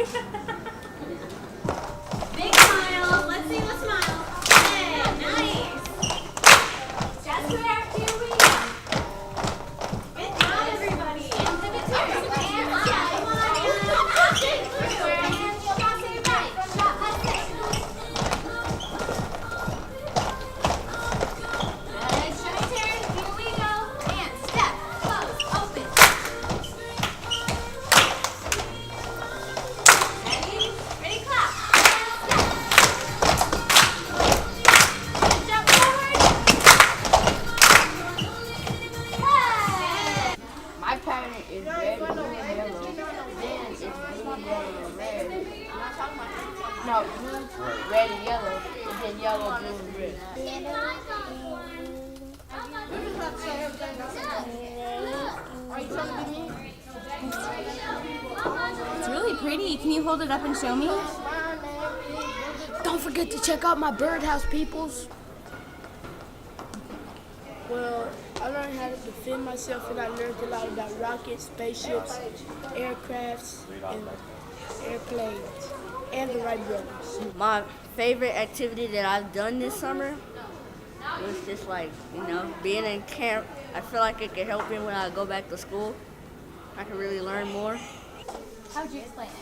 Big smile. Let's see what smile. Hey, nice. Just there. Here we go. Good job, everybody. And the material. And yeah, come on. And you'll not say right. From that, let's say. Good. Show me turn. Here we go. And step. Close. Open. Ready? Ready, clap. And step. Jump forward. Hey. My pattern is red, blue, and yellow. Then it's blue, yellow, and red. No, blue, red, and yellow. And then yellow, blue, and red. It's really pretty. Can you hold it up and show me? Don't forget to check out my birdhouse, peoples. Well, I learned how to defend myself, and I learned a lot about rockets, spaceships, aircrafts, and airplanes, and the Wright brothers. My favorite activity that I've done this summer was just like, being in camp. I feel like it could help me when I go back to school. I can really learn more. How would you explain it?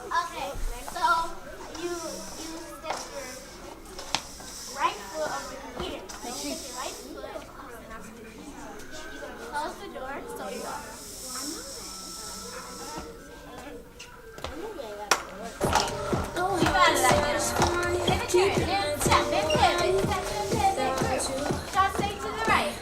Okay, so you step your right foot over here. So you take your right foot. You're gonna close the door. So you go. You got it, I did. Pivot turn. And step. And pivot. Step, pivot. Shot straight to the right.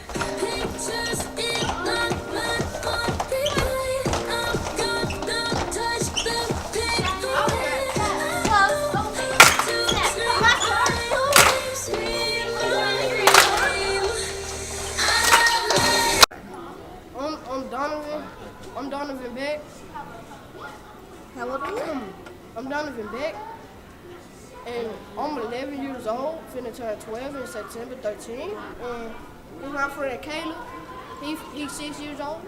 I'm Donovan Beck. How old are you? I'm Donovan Beck. And I'm 11 years old, finna turn 12 in September 13. This is my friend Caleb. He's 6 years old.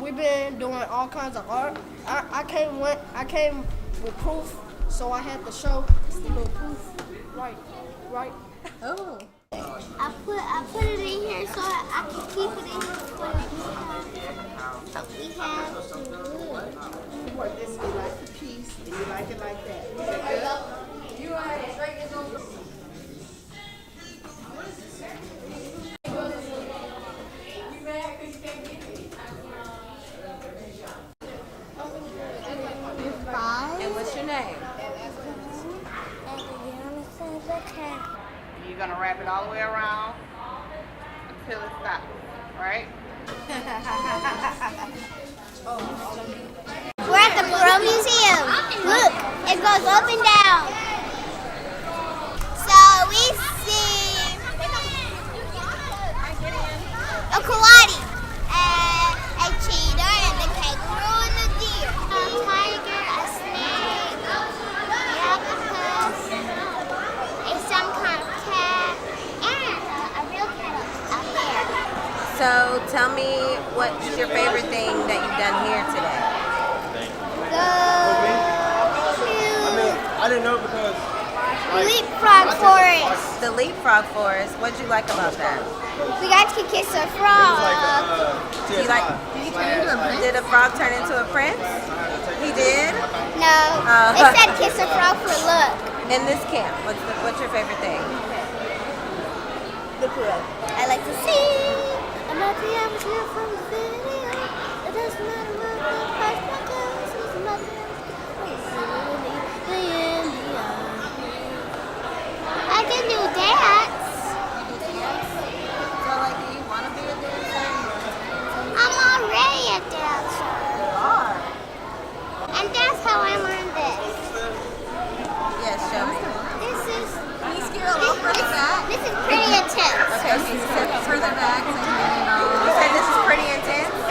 We've been doing all kinds of art. I came with proof, so I had to show the little proof. Right. Oh. I put it in here so I can keep it in here for we have You want this to be like a piece, and you like it like that. Is that good? You are straight as on. And what's your name? You're gonna wrap it all the way around until it stops, right? We're at the Pearl Museum. Look, it goes up and down. So we see a coati, a cheetah, and a kangaroo, and a deer. A tiger, a snake, an octopus, some kind of cat, and a real cat, a bear. So tell me, what's your favorite thing that you've done here today? I didn't know because Leapfrog Forest. The leapfrog forest. What'd you like about that? We got to kiss a frog. Do you like? Did a frog turn into a prince? He did. No, it said kiss a frog for look. In this camp, what's your favorite thing? The parade. I like to sing. I'm not the average girl from the video. It doesn't matter what the price because it's not the I can do dance. So, like, do you want to be a dancer? I'm already a dancer. You are. And that's how I learned this. Yes, show me. This is Can you scoot a little further back? this is pretty intense. Okay, so you step further back. You said this is pretty intense? Go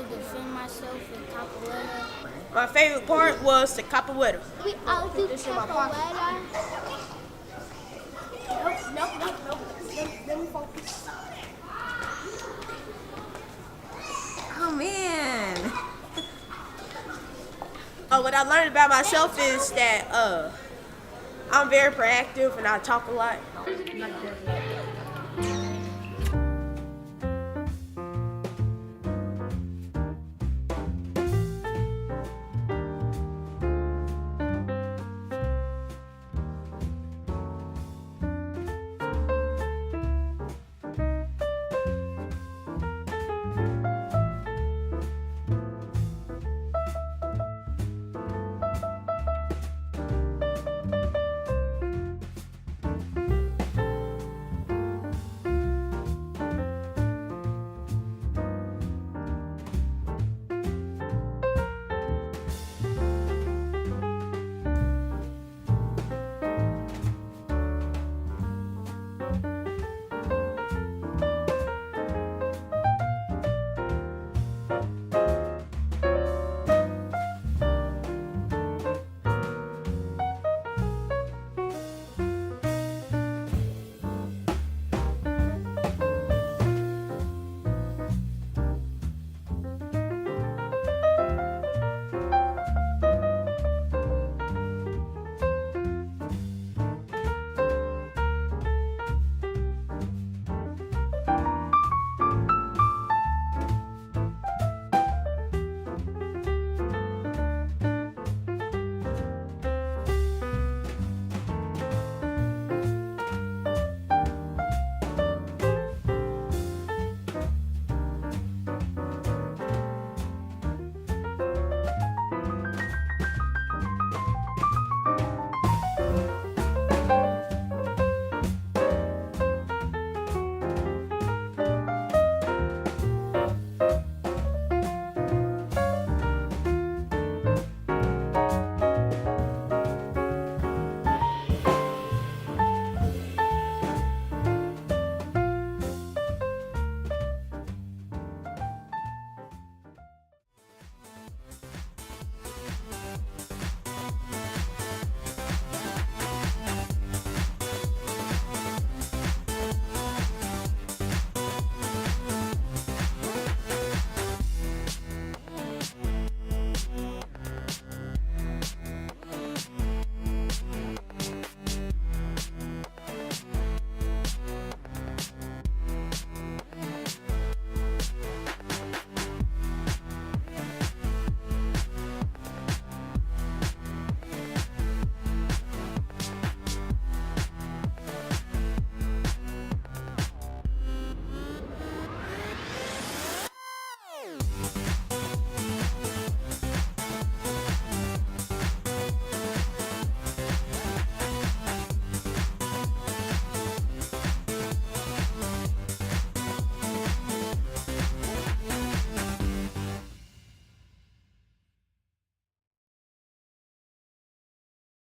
defend myself in capoeira. My favorite part was the capoeira. We all do this in my pocket. capoeira. Nope. Let me focus. Oh man. What I learned about myself is that I'm very proactive and I talk a lot.